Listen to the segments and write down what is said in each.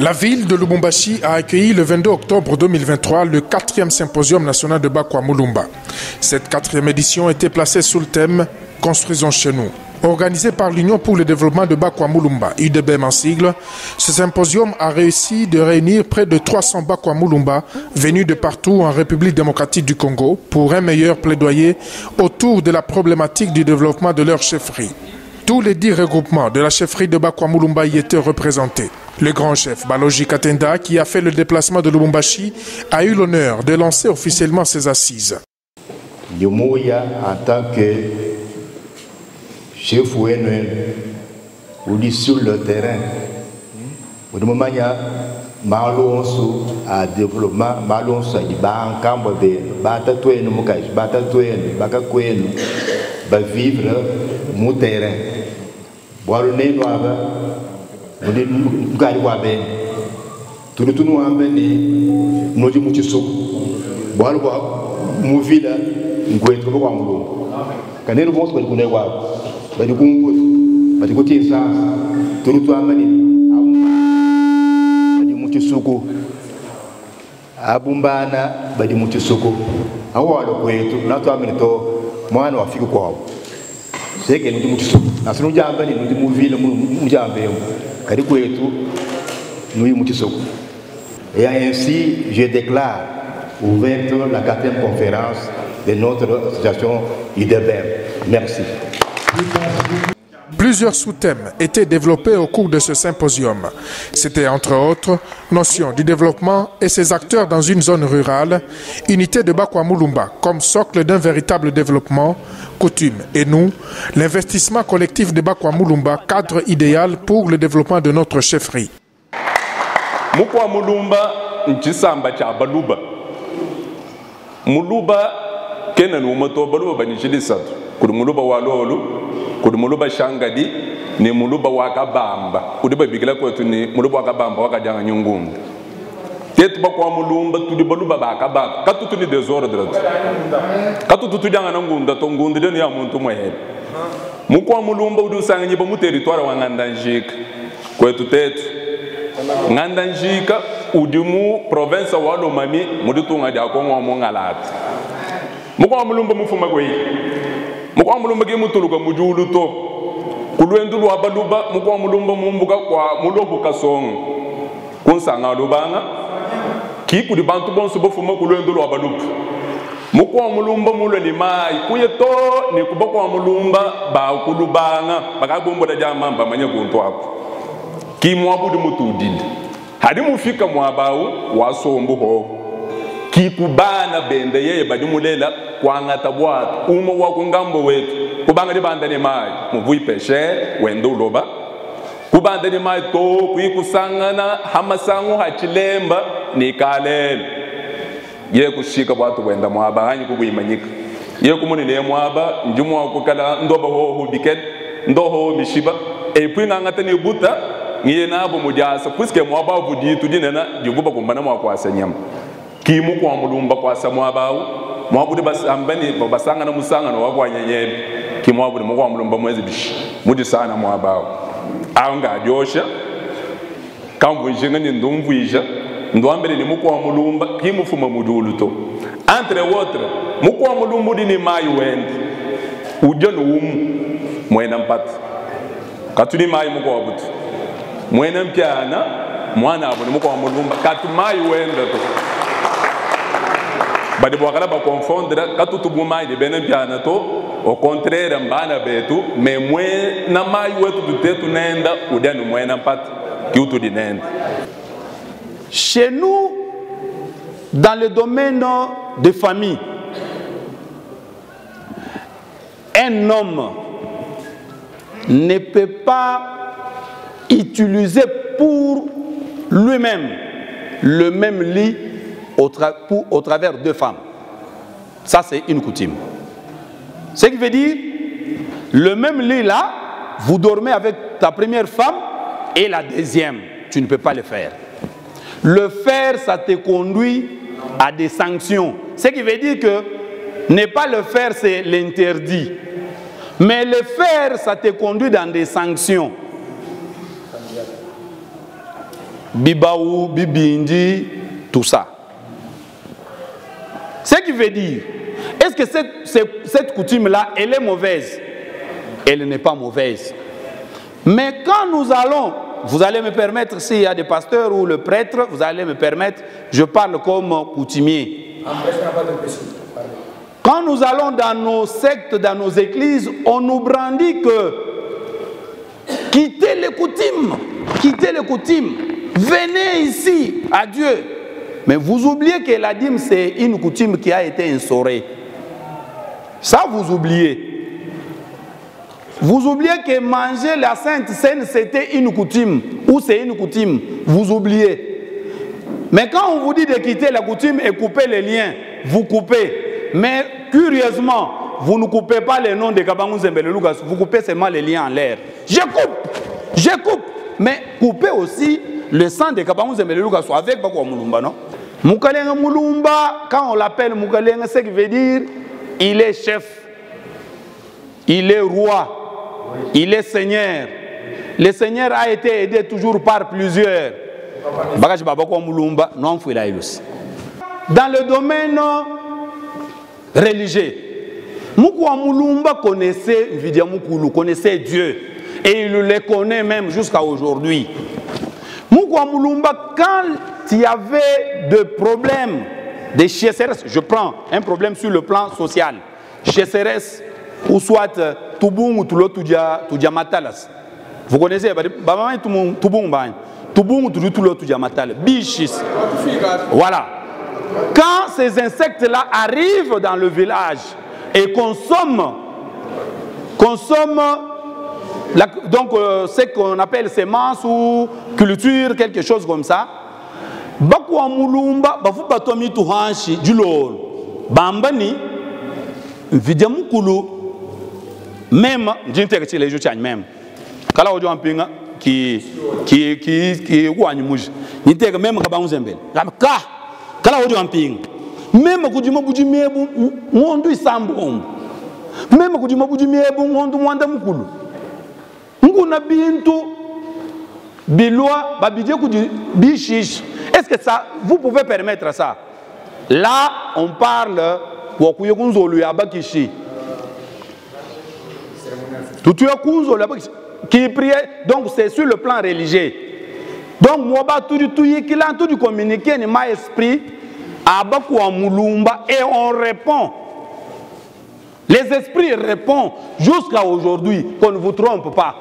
La ville de Lubumbashi a accueilli le 22 octobre 2023 le 4e symposium national de Bakwa Mulumba. Cette 4e édition était placée sous le thème « Construisons chez nous ». Organisé par l'Union pour le développement de Bakwa Mulumba, UDBM en sigle, ce symposium a réussi de réunir près de 300 Bakwa Mulumba venus de partout en République démocratique du Congo pour un meilleur plaidoyer autour de la problématique du développement de leur chefferie. Tous les 10 regroupements de la chefferie de Bakwa Mulumba y étaient représentés. Le grand chef Balogi Katenda, qui a fait le déplacement de Lubumbashi, a eu l'honneur de lancer officiellement ses assises. Yomoya, en tant que chef ONU, ou dit sur le terrain, au moment où malonso à développement, malonso à banque, batatoué, nous moukaïs, batatoué, bakakoué, vivre mon terrain. Boire le nez noir, nous dit nous gardons tout le tournoi en béni, nous dit mouti sou. Boire mon ville, nous goûtons beaucoup en boulot. Quand nous vont se connaître, badi kungu badi kuti sa turutu amani badi muti suku abumbana badi muti suku awalo kwetu nato amani to mwana wafika kwao seke ndi muti suku nasunu jamba ni ndi muvile mujambe kadi kwetu nuyi muti suku. Et ainsi je déclare ouverte la 4e conférence de notre association UDBM. Merci. Plusieurs sous-thèmes étaient développés au cours de ce symposium. C'était entre autres notion du développement et ses acteurs dans une zone rurale, unité de Bakwa Mulumba comme socle d'un véritable développement, coutume et nous, l'investissement collectif de Bakwa Mulumba, cadre idéal pour le développement de notre chefferie. Bakwa Mulumba nchisamba cha baluba. Muluba kenan umato baluba banishidisatu. Kudu muluba walolu, kudu muluba shangadi, ni muluba wakabamba. Kudiba bigila kwetu ni muluba wakabamba wakajanga nyungumba. Tetu Bakwa Mulumba tudi baluba bakabamba. Katu tuni desordre. Katu tutu janga ngunda to ngunda deni ya muntu mwehe. Bakwa Mulumba udu sanga nyiba mu territoire wa Ngandanjika. Kwetu tetu. Ngandanjika udimu province wa Lomami muditunga dia ko ngo ngalati. Bakwa Mulumba mufuma kwe. Bakwa Mulumba ke mutuluka mujulu to kulwendu lwa baluba Bakwa Mulumba mumbuka kwa mulobu kasong kunsanga lubanga kiku di bantu bonso bofuma kulwendu lwa baluba Bakwa Mulumba mulwe ni mai kuye to ni ku Bakwa Mulumba ba kulubanga bakabombo da jamamba manya kuntu ako ki mwabudu mutudinde hadi mufika mwabawu wasombu ho kikubana bende yeye badimulela kwangata bwatu umo wako ngambo wetu kubanga libanda ni mai muvui peshe wendo uloba kubanda ni mai to kuikusangana hamasangu hachilemba ni kalelo ye kushika bwatu wenda mwaba hanyi kubuyimanyika ye kumuni ne mwaba njumu wako kala ndoba ho hubiket ndoho mishiba epui ngangata ni buta ngiye nabo mujasa puisque mwaba buditu dinena jububa kumbana mwakwasa nyama kimu kwa Mulumba kwa samwabawu mwabude basambani basanga na musanga no wabwanyenyebe kimwabude mu kwa Mulumba mwezi bishi mudi sana mwabawu anga josha kambu njengani ndumvuija ndwambele ni mu kwa Mulumba kimufuma muduluto entre autres mu kwa Mulumba ni mai wende ujono umu mwena mpata katuni mai mu kwa butu mwena mpyana mwana abo ni mu kwa Mulumba katu mai wende to badi bwakala ba confondre katutu buma de benen piana to au contraire mbana betu mais mwe na mai wetu dutetu nenda udenu mwe na pat kiutu dinenda. Chez nous, dans le domaine de famille, un homme ne peut pas utiliser pour lui-même le même lit au travers deux femmes. Ça, c'est une coutume. Ce qui veut dire, le même lit là, vous dormez avec ta première femme et la deuxième. Tu ne peux pas le faire. Le faire, ça te conduit à des sanctions. Ce qui veut dire que ne pas le faire, c'est l'interdit. Mais le faire, ça te conduit dans des sanctions. Bibaou, Bibindi, tout ça. Ce qui veut dire, est-ce que cette coutume-là, elle est mauvaise? Elle n'est pas mauvaise. Mais quand nous allons, vous allez me permettre, s'il y a des pasteurs ou le prêtre, vous allez me permettre, je parle comme coutumier. Quand nous allons dans nos sectes, dans nos églises, on nous brandit que quittez les coutumes, venez ici à Dieu. Mais vous oubliez que la dîme, c'est une coutume qui a été instaurée. Ça, vous oubliez. Vous oubliez que manger la Sainte Seine, c'était une coutume. Ou c'est une coutume. Vous oubliez. Mais quand on vous dit de quitter la coutume et couper les liens, vous coupez. Mais curieusement, vous ne coupez pas les noms de Kabangou Zembele Lucas. Vous coupez seulement les liens en l'air. Je coupe. Mais coupez aussi le sang de Kabangou Zembele Lucas avec Bakwa Moulumba, non? Moukalenga Moulumba, quand on l'appelle Moukalenga, ce qui veut dire il est chef, il est roi, il est seigneur. Le seigneur a été aidé toujours par plusieurs. Dans le domaine religieux, Moukouwa Moulumba connaissait Dieu et il le connaît même jusqu'à aujourd'hui. Moukouwa Moulumba, quand il y avait des problèmes de chasseresses, je prends un problème sur le plan social, chasseresses ou soit Toubou ou Toudia Matalas. Vous connaissez Bichis. Voilà. Quand ces insectes-là arrivent dans le village et consomment donc ce qu'on appelle semences ou culture, quelque chose comme ça, Bakwa Moulumba, Bafu Batomi Touhanchi, du Lol, Bambani, Vidiamukulu, même, j'interromps les jours même. Kala ojo ampinga qui wanyumuji niteka même Kabangou Zembele kala ojo ampinga même kujima bujimiebu ngondu isambo même kujima bujimiebu ngondu mwanda mukulu nguna bintu bilwa babidje kuji bishish. Est-ce que ça vous pouvez permettre ça? Là on parle wakuye kunzolu ya bakishi tutu ya kunzolu ya bakishi qui priait, donc c'est sur le plan religieux. Donc, moi, tout du communiqué, ni ma esprit, à Bakwa Moulumba, et on répond. Les esprits répondent jusqu'à aujourd'hui, qu'on ne vous trompe pas.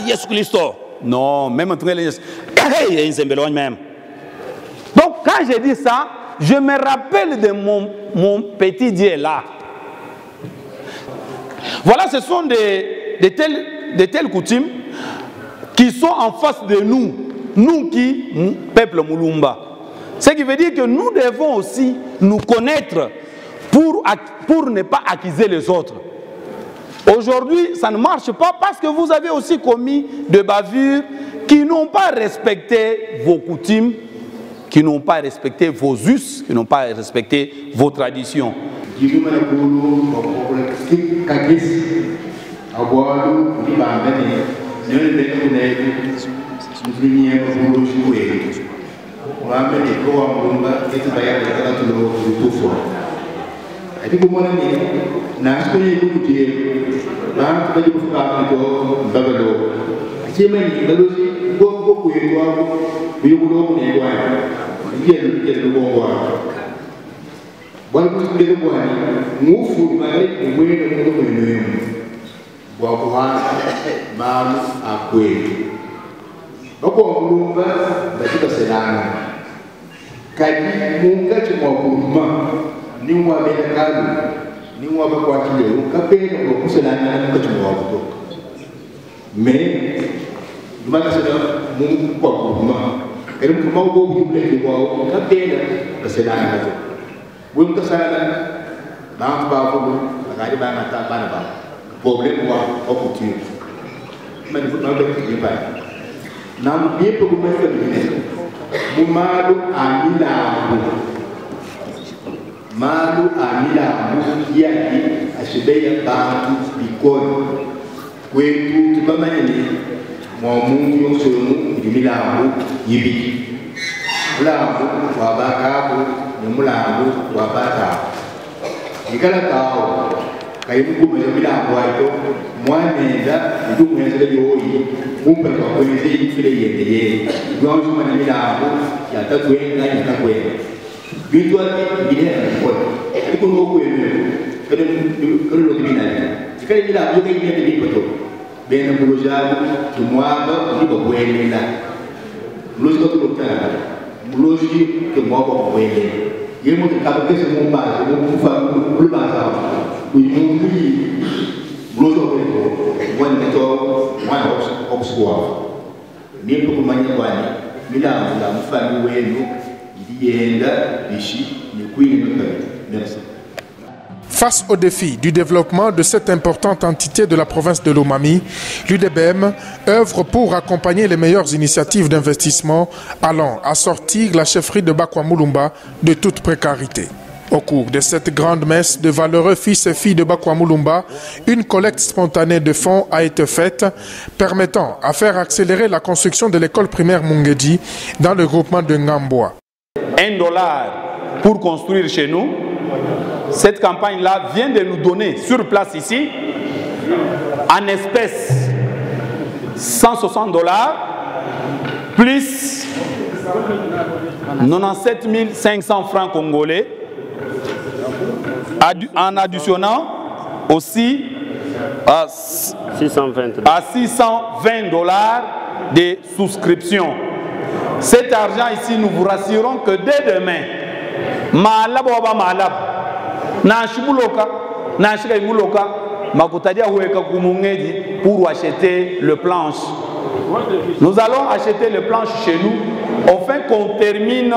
Yes Christo. Non, même même. Donc, quand j'ai dit ça, je me rappelle de mon petit Dieu là. Voilà, ce sont de telles coutumes qui sont en face de nous, nous qui, peuple Moulumba. Ce qui veut dire que nous devons aussi nous connaître pour ne pas accuser les autres. Aujourd'hui, ça ne marche pas parce que vous avez aussi commis des bavures qui n'ont pas respecté vos coutumes, qui n'ont pas respecté vos us, qui n'ont pas respecté vos traditions. Bwana kusikiliza bwana mufu bali mwene mwono mwene bwa kuhana mamu akweli bako mulumba bakita selana kadi munga chimwa kuruma ni mwa bela kalu ni mwa bakwa kile ukapenda kwa kuselana munga chimwa wabuto me dumaka sala mungu kwa kuruma eri mkuma ugo bule kwa ukapenda kaselana kato Bum kesana, bang bawa agak bang atas bang bang, problem buat okutir. Mana pun ada kehidupan. Nam dia pergumulan begini, malu amilah dia di asbaya bantu bikon. kwetu tubamanyene mwamuntu yonsonu milambo yibiri mulambo wabakabu nemulambo wabatabu ikalakawo kaimukumeza milambo aito mwanenda itumwenzele yoyi mumpaka wakweze ifile yendeye lwansumana milambo yatatwenga yatakwenda bintu ati bilena kikola ariko nokwemera kale lokibinali kale milambo yokaimende bikoto bena mulojabu tumwaba uliba kuenela muloji katulokutana muloji kemwaba kuenela yemo kabakese mumbaza mukufa mulubaza uyumuli muloji kweko mwana okusikuwa nimpo kumanya kwani milambo la mfami wenu iliyenda bishi nikwine nokabita. Merci. Face au défi du développement de cette importante entité de la province de Lomami, l'UDBM œuvre pour accompagner les meilleures initiatives d'investissement allant assortir la chefferie de Bakwa Mulumba de toute précarité. Au cours de cette grande messe de valeureux fils et filles de Bakwa Mulumba, une collecte spontanée de fonds a été faite permettant à faire accélérer la construction de l'école primaire Mungedi dans le groupement de Ngamboa. $1 pour construire chez nous. Cette campagne-là vient de nous donner sur place ici, en espèces, $160, plus 97 500 francs congolais, en additionnant aussi à $620 de souscription. Cet argent ici, nous vous rassurons que dès demain, malab oba malab na shibuloka na shika imuloka makutadia huweka kumungedi pour acheter le planche. Nous allons acheter le planche chez nous afin qu'on termine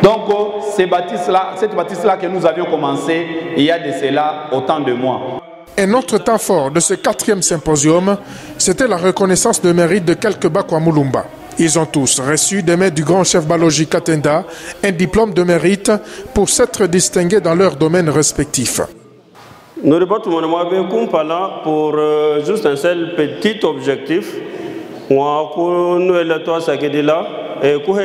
donc cette bâtisse-là que nous avions commencé il y a de cela autant de mois. Un autre temps fort de ce 4e symposium, c'était la reconnaissance de mérite de quelques Bakwa Mulumba. Ils ont tous reçu des mains du grand chef Balogi Katenda un diplôme de mérite pour s'être distingués dans leurs domaines respectifs. Nous reportons pour juste un seul petit objectif. Moi, nous sommes là et nous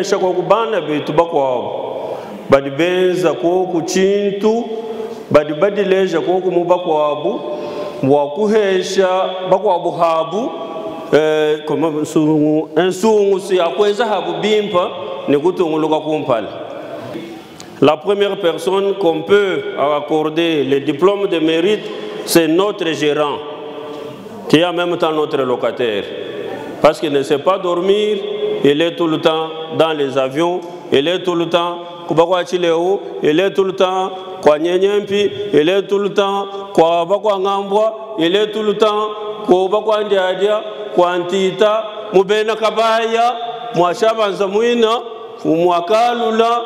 la première personne qu'on peut accorder le diplôme de mérite, c'est notre gérant, qui est en même temps notre locataire. Parce qu'il ne sait pas dormir, il est tout le temps dans les avions, il est tout le temps Kubakwa Chileo, il est tout le temps Kwa Nyenyempi, il est tout le temps Kwa Bakwa Ngambwa, il est tout le temps Kwa Bakwa Ndiadia, Kwa Ntita, Mubena Kabaya, Mwashaba Nzamwina, Mwakalula,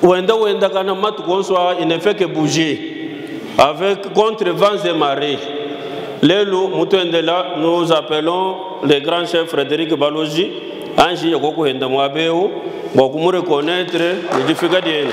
Wenda Kana Matu Konswa, il ne fait que bouger avec contre vents et marées. Lelo Mutendela, nous appelons le grand chef Frédéric Balogi, Anji Yoko Henda Mwabeo, pour nous reconnaître les difficultés.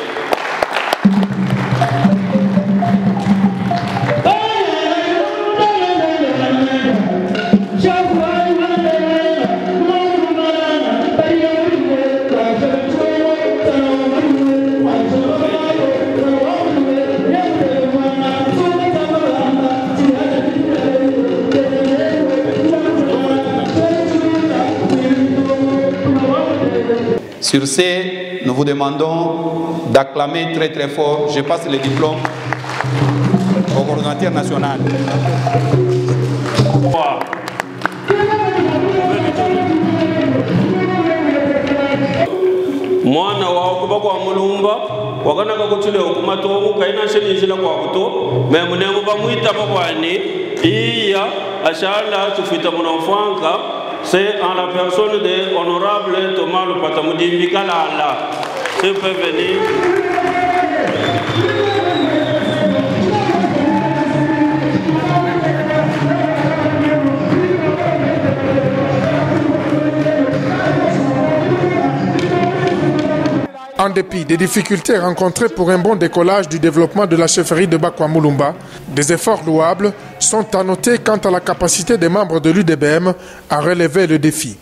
Sur ce, nous vous demandons d'acclamer très très fort. Je passe le diplôme au coordonnateur national. Mwana wa Kubakwa Mulumba wakanaka kuchile okumatongo kaina shenjila kwa kuto mais munengo bamuita bakwani iya ashala tufita munofwanka. C'est en la personne de l'honorable Thomas Lopatamoudimbi Kalala. Je peux venir. En dépit des difficultés rencontrées pour un bon décollage du développement de la chefferie de Bakwa-Mulumba, des efforts louables sont à noter quant à la capacité des membres de l'UDBM à relever le défi.